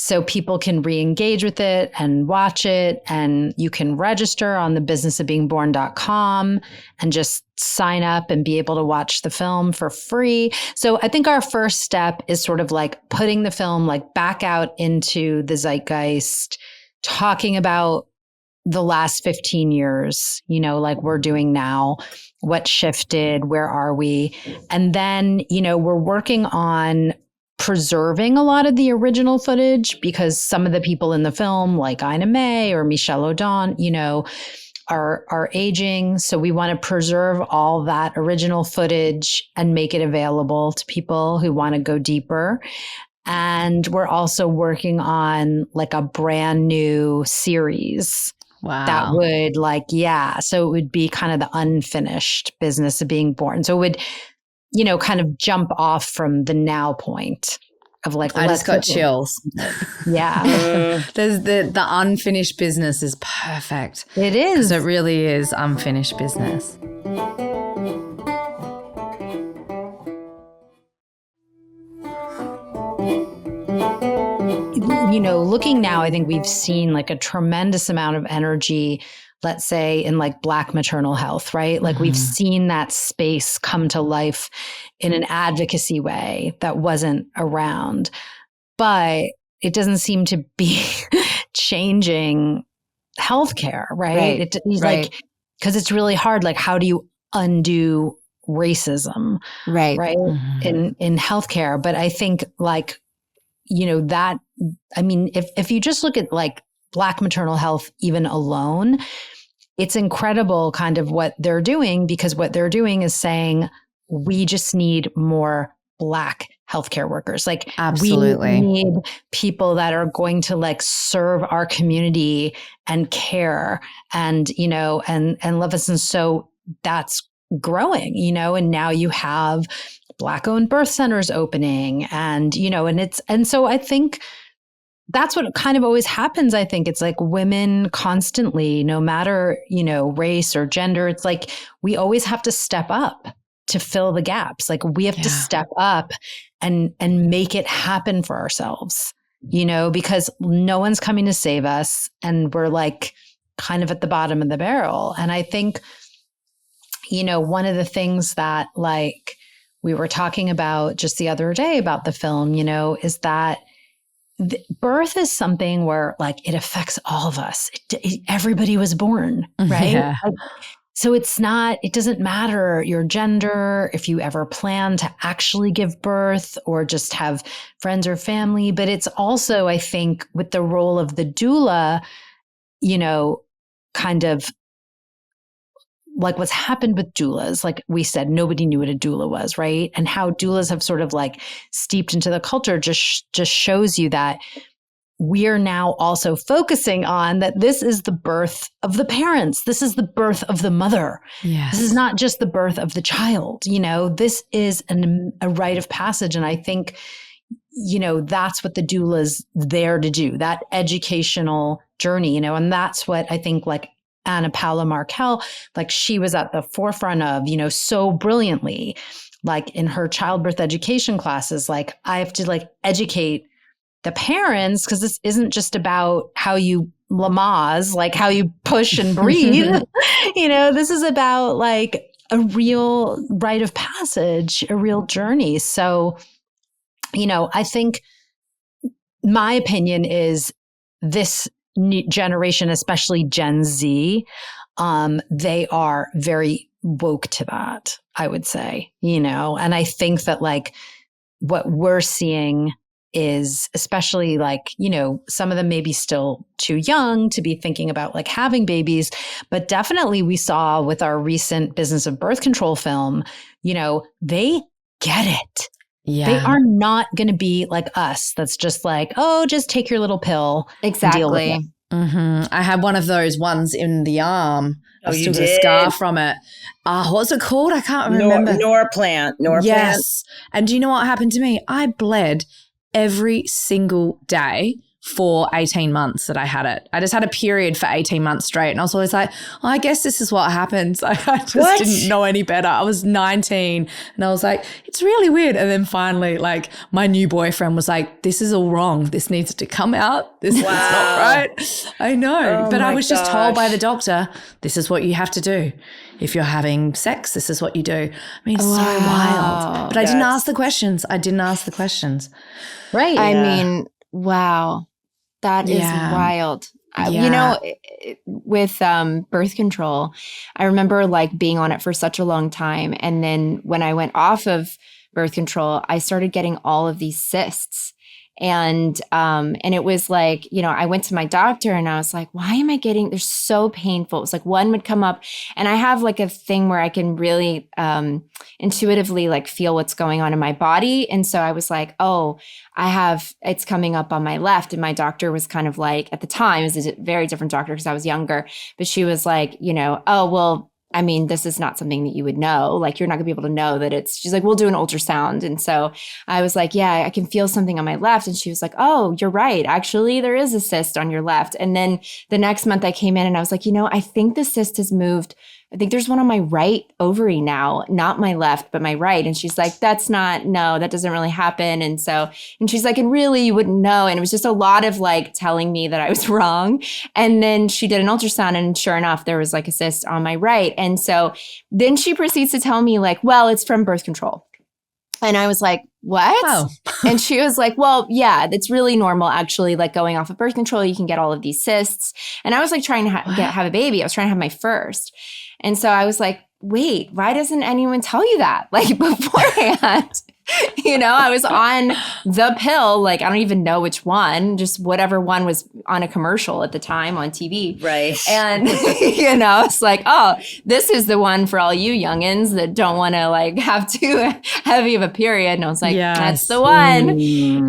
So people can re-engage with it and watch it. And you can register on the businessofbeingborn.com and just sign up and be able to watch the film for free. So I think our first step is sort of like putting the film like back out into the zeitgeist, talking about the last 15 years, you know, like we're doing now, what shifted, where are we? And then, you know, we're working on preserving a lot of the original footage because some of the people in the film, like Ina May or Michelle O'Donnell, you know, are aging. So we want to preserve all that original footage and make it available to people who want to go deeper. And we're also working on like a brand new series. Wow. That would like, so it would be kind of the unfinished Business of Being Born. So it would, you know, kind of jump off from the now point of like, I just got chills. Yeah. There's the unfinished business is perfect. It is. It really is unfinished business. You know, looking now, I think we've seen like a tremendous amount of energy, let's say in like Black maternal health, right? Like we've seen that space come to life in an advocacy way that wasn't around, but it doesn't seem to be changing healthcare, right? Like, because it's really hard. Like, how do you undo racism, right? In healthcare? But I think like, you know, that, I mean, if you just look at like Black maternal health even alone, it's incredible kind of what they're doing, because what they're doing is saying, we just need more Black healthcare workers. Like, absolutely, we need people that are going to like serve our community and care and, you know, and love us. And so that's growing, you know, and now you have Black-owned birth centers opening and, you know, and so I think that's what kind of always happens. I think it's like women constantly, no matter, you know, race or gender, it's like we always have to step up to fill the gaps. Like we have to step up and make it happen for ourselves, you know, because no one's coming to save us and we're like kind of at the bottom of the barrel. And I think, you know, one of the things that like we were talking about just the other day about the film, you know, is that birth is something where like it affects all of us. Everybody was born, right? Yeah. Like, so it doesn't matter your gender, if you ever plan to actually give birth or just have friends or family. But it's also, I think, with the role of the doula, you know, kind of like what's happened with doulas, like we said, nobody knew what a doula was, right? And how doulas have sort of like steeped into the culture just shows you that we're now also focusing on that this is the birth of the parents. This is the birth of the mother. Yes. This is not just the birth of the child. You know, this is a rite of passage. And I think, that's what the doula's there to do, that educational journey, and that's what I think like Anna Paula Markel, like she was at the forefront of, so brilliantly, like in her childbirth education classes, like I have to like educate the parents, because this isn't just about how you Lamaze, like how you push and breathe. This is about like a real rite of passage, a real journey. So, I think my opinion is this new generation, especially Gen Z, they are very woke to that, I would say, and I think that like what we're seeing is, especially like, some of them may be still too young to be thinking about like having babies, but definitely we saw with our recent Business of Birth Control film, they get it. Yeah. They are not going to be like us. That's just like, oh, just take your little pill. Exactly. And deal with it. Mm-hmm. I had one of those ones in the arm. I still got a scar from it. What's it called? I can't remember. Norplant. Yes. And do you know what happened to me? I bled every single day for 18 months that I had it. I just had a period for 18 months straight. And I was always like, I guess this is what happens. I just didn't know any better. I was 19 and I was like, it's really weird. And then finally, like my new boyfriend was like, this is all wrong. This needs to come out. This is not right. I know. But I was just told by the doctor, this is what you have to do. If you're having sex, this is what you do. I mean, it's so wild. But I didn't ask the questions. Right. I mean, wow. That is wild. With birth control, I remember like being on it for such a long time. And then when I went off of birth control, I started getting all of these cysts. And it was like, I went to my doctor and I was like, why am I getting, they're so painful. It was like one would come up, and I have like a thing where I can really intuitively like feel what's going on in my body. And so I was like, oh, it's coming up on my left. And my doctor was kind of like, at the time, it was a very different doctor because I was younger, but she was like, oh, well, I mean, this is not something that you would know. Like, you're not gonna be able to know that she's like, we'll do an ultrasound. And so I was like, yeah, I can feel something on my left. And she was like, oh, you're right. Actually, there is a cyst on your left. And then the next month I came in and I was like, I think the cyst has moved. I think there's one on my right ovary now, not my left, but my right. And she's like, that doesn't really happen. And she's like, and really you wouldn't know. And it was just a lot of like telling me that I was wrong. And then she did an ultrasound and sure enough, there was like a cyst on my right. And so then she proceeds to tell me like, well, it's from birth control. And I was like, what? Oh. And she was like, well, yeah, that's really normal. Actually, like going off of birth control, you can get all of these cysts. And I was like trying to have a baby. I was trying to have my first. And so I was like, wait, why doesn't anyone tell you that? Like beforehand, I was on the pill. Like, I don't even know which one, just whatever one was on a commercial at the time on TV. Right. And, it's like, oh, this is the one for all you youngins that don't want to like have too heavy of a period. And I was like, that's the one.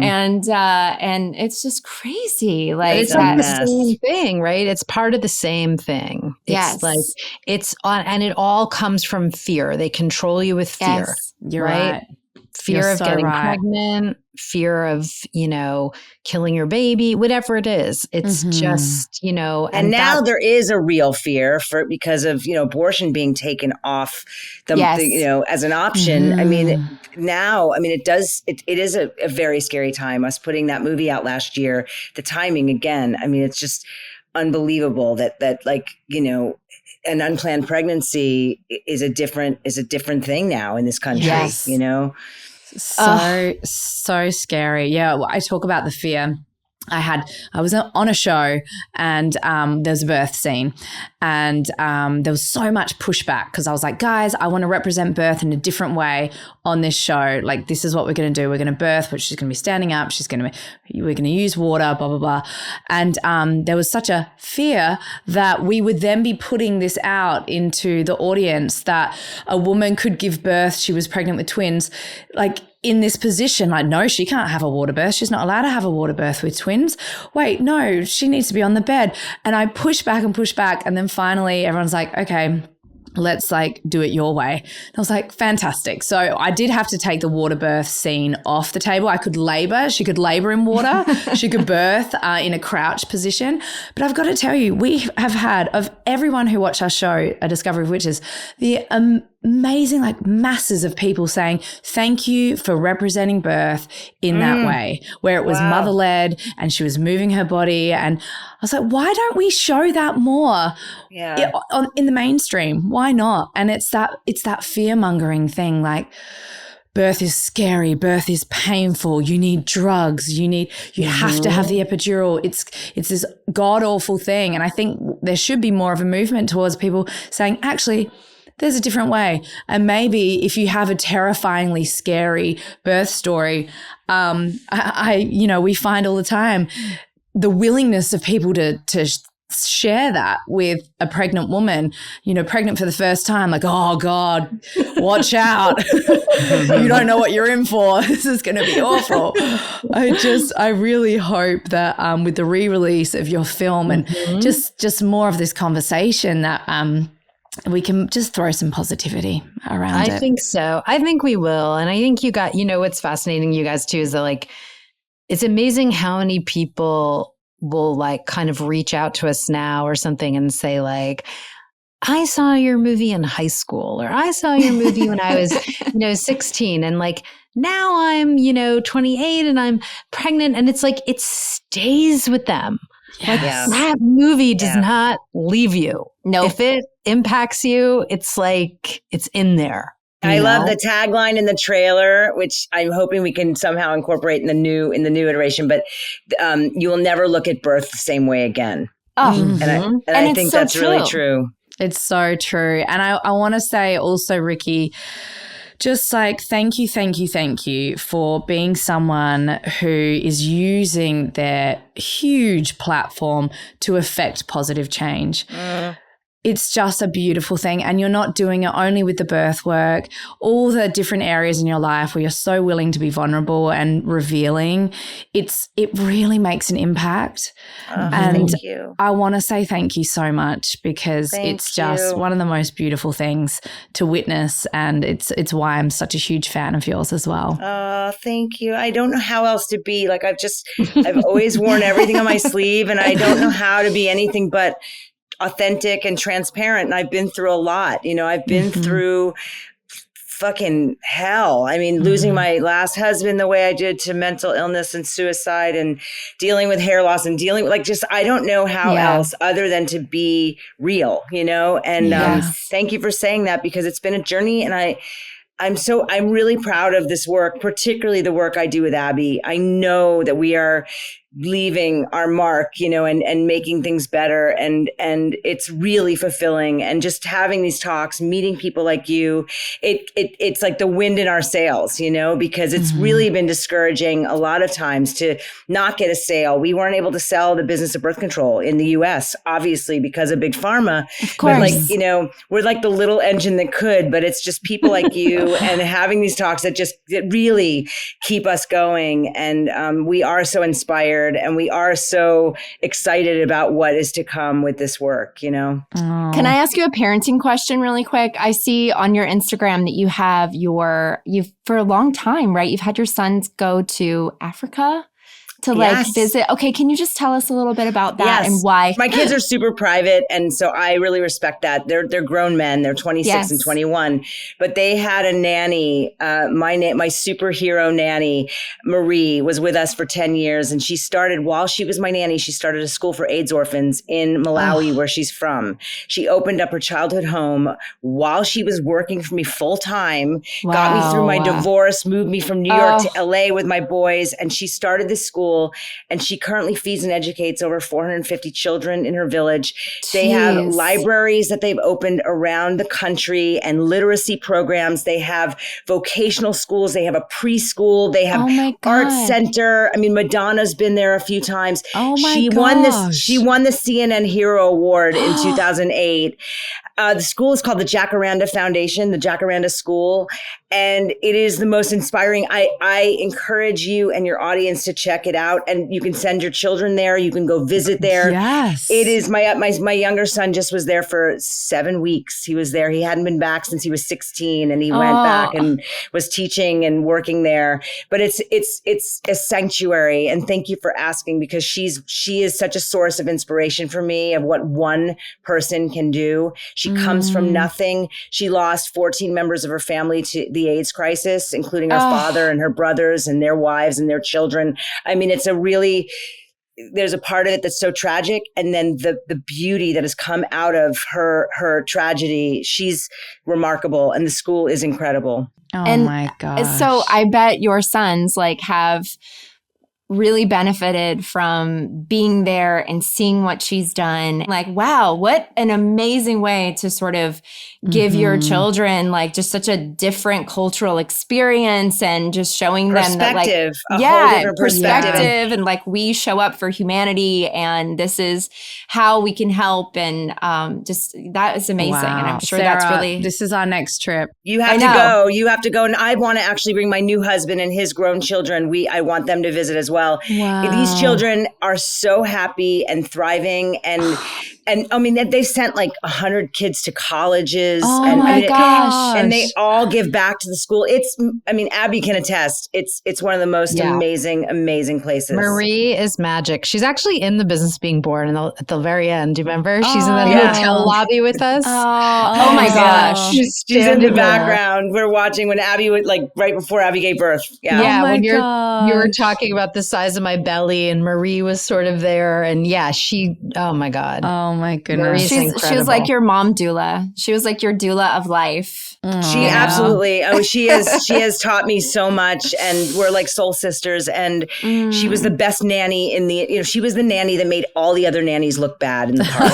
And it's just crazy. Like it's the same thing, right? It's part of the same thing. It's like, it's on, and it all comes from fear. They control you with fear. Yes, you're right. Fear of getting pregnant, fear of, killing your baby, whatever it is. It's just, And now there is a real fear because of, abortion being taken off as an option. I mean, now, it is a very scary time. Us putting that movie out last year, the timing again, it's just unbelievable that like, an unplanned pregnancy is a different thing now in this country, So scary. Yeah. Well, I talk about the fear. I was on a show and there was a birth scene and there was so much pushback because I was like, guys, I want to represent birth in a different way on this show. Like, this is what we're going to do. We're going to birth, but she's going to be standing up. We're going to use water, blah, blah, blah. And there was such a fear that we would then be putting this out into the audience that a woman could give birth. She was pregnant with twins. Like, in this position, like, no, she can't have a water birth. She's not allowed to have a water birth with twins. Wait, no, she needs to be on the bed. And I push back. And then finally everyone's like, okay, let's like do it your way. And I was like, fantastic. So I did have to take the water birth scene off the table. I could labor. She could labor in water. She could birth in a crouch position. But I've got to tell you, we have had, of everyone who watched our show, A Discovery of Witches, the amazing like masses of people saying, thank you for representing birth in that way, where it was mother-led and she was moving her body. And I was like, why don't we show that more in the mainstream? Why not? And it's that fear-mongering thing, like birth is scary, birth is painful, you need drugs, you have to have the epidural. It's this god-awful thing. And I think there should be more of a movement towards people saying, actually, there's a different way. And maybe if you have a terrifyingly scary birth story, we find all the time the willingness of people to share that with a pregnant woman, pregnant for the first time, like, oh God, watch out. You don't know what you're in for. This is going to be awful. I really hope that with the re-release of your film and just more of this conversation that we can just throw some positivity around it. I think so. I think we will. And I think what's fascinating, you guys too, is that like, it's amazing how many people will like kind of reach out to us now or something and say like, I saw your movie in high school, or I saw your movie when I was, 16. And like, now I'm, 28 and I'm pregnant. And it's like, it stays with them. Like that movie does not leave you. No, if it impacts you, it's like it's in there. I love the tagline in the trailer, which I'm hoping we can somehow incorporate in the new iteration. But you will never look at birth the same way again. Oh, and I think that's really true. It's so true. And I want to say also, Ricki, just like thank you for being someone who is using their huge platform to affect positive change. It's just a beautiful thing. And you're not doing it only with the birth work, all the different areas in your life where you're so willing to be vulnerable and revealing. It really makes an impact. And thank you. I want to say thank you so much because it's just one of the most beautiful things to witness. And it's why I'm such a huge fan of yours as well. Oh, thank you. I don't know how else to be. Like I've always worn everything on my sleeve, and I don't know how to be anything but authentic and transparent. And I've been through a lot. I've been through fucking hell. I mean, losing my last husband the way I did to mental illness and suicide, and dealing with hair loss, and dealing with I don't know how else other than to be real, and thank you for saying that, because it's been a journey. And I'm really proud of this work, particularly the work I do with Abby. I know that we are leaving our mark, and making things better. And it's really fulfilling. And just having these talks, meeting people like you, it's like the wind in our sails, because it's really been discouraging a lot of times to not get a sale. We weren't able to sell the business of birth control in the US, obviously, because of big pharma. Of course. But we're like the little engine that could, but it's just people like you and having these talks that really keep us going. And we are so inspired. And we are so excited about what is to come with this work, Can I ask you a parenting question really quick? I see on your Instagram that you've for a long time, right? You've had your sons go to Africa to visit. Okay, can you just tell us a little bit about that and why? My kids are super private, and so I really respect that. They're grown men. They're 26 and 21, but they had a nanny. My superhero nanny, Marie, was with us for 10 years, and she started while she was my nanny. She started a school for AIDS orphans in Malawi, where she's from. She opened up her childhood home while she was working for me full time. Got me through my divorce, moved me from New York to LA with my boys, and she started this school. And she currently feeds and educates over 450 children in her village. Jeez. They have libraries that they've opened around the country and literacy programs. They have vocational schools. They have a preschool. They have art center. I mean, Madonna's been there a few times. Oh my gosh. She won the CNN Hero Award in 2008. The school is called the Jacaranda Foundation, the Jacaranda School, and it is the most inspiring. I encourage you and your audience to check it out, and you can send your children there. You can go visit there. Yes. It is my younger son just was there for 7 weeks. He was there. He hadn't been back since he was 16, and he went back and was teaching and working there. But it's a sanctuary, and thank you for asking, because she is such a source of inspiration for me of what one person can do. She comes from nothing. She lost 14 members of her family to the AIDS crisis, including her father and her brothers and their wives and their children. I mean, there's a part of it that's so tragic. And then the beauty that has come out of her tragedy, she's remarkable. And the school is incredible. Oh my gosh. So I bet your sons have really benefited from being there and seeing what she's done. Wow, what an amazing way to sort of give your children just such a different cultural experience, and just showing them that whole different perspective, and we show up for humanity, and this is how we can help, and just that is amazing. Wow. And I'm sure Sarah, that's really, this is our next trip. You have to go. You have to go. And I want to actually bring my new husband and his grown children. I want them to visit as well. Wow. These children are so happy and thriving, and I mean, they've sent 100 kids to colleges. Oh and my gosh. And they all give back to the school. Abby can attest. It's one of the most amazing places. Marie is magic. She's actually in the Business of Being Born at the very end. Do you remember? She's in the hotel lobby with us. Oh my gosh. She's in the background. We're watching when Abby would right before Abby gave birth. Yeah. Yeah. Oh When you gosh. were talking about the size of my belly, and Marie was sort of there, and oh my God. Oh my goodness. She's she was incredible. your mom doula. She was your doula of life. She absolutely. She has taught me so much, and we're like soul sisters. And she was the best nanny she was the nanny that made all the other nannies look bad in the park.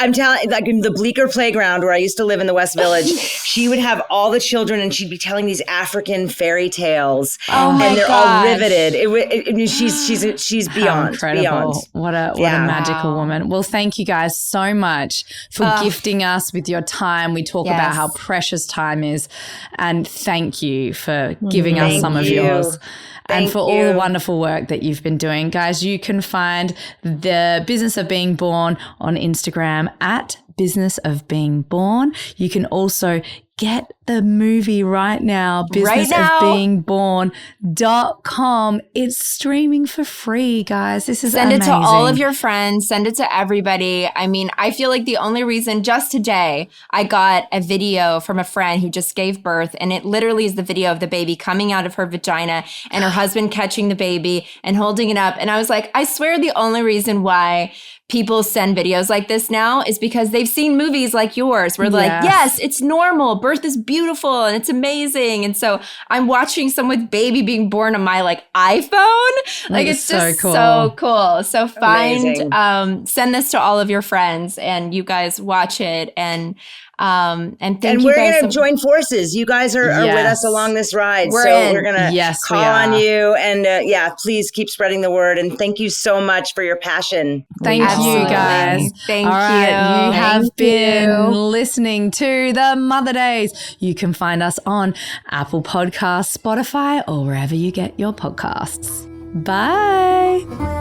I'm telling, in the Bleecker playground where I used to live in the West Village, she would have all the children, and she'd be telling these African fairy tales, and they're all riveted. She's beyond. Incredible. Beyond. What a magical woman. Well, thank you guys so much for gifting us with your time. We talk about how precious time is, and thank you for giving us some of yours. And for all the wonderful work that you've been doing. Guys, you can find the Business of Being Born on Instagram at Business of Being Born. You can also get the movie right now, businessofbeingborn.com. It's streaming for free, guys. This is amazing. Send it to all of your friends. Send it to everybody. I mean, I feel like the only reason, just today, I got a video from a friend who just gave birth, and it literally is the video of the baby coming out of her vagina and her husband catching the baby and holding it up. And I was like, I swear the only reason why people send videos like this now is because they've seen movies like yours where they're yes, it's normal. Birth is beautiful and it's amazing. And so I'm watching someone with baby being born on my iPhone. It's just so cool. So send this to all of your friends, and you guys watch it. And thank you we're guys. going to join forces. You guys are with us along this ride. We're going to call on you. And please keep spreading the word. And thank you so much for your passion. Thank you, guys. Thank you. You have Thank been you. listening to The Mother Days. You can find us on Apple Podcasts, Spotify, or wherever you get your podcasts. Bye.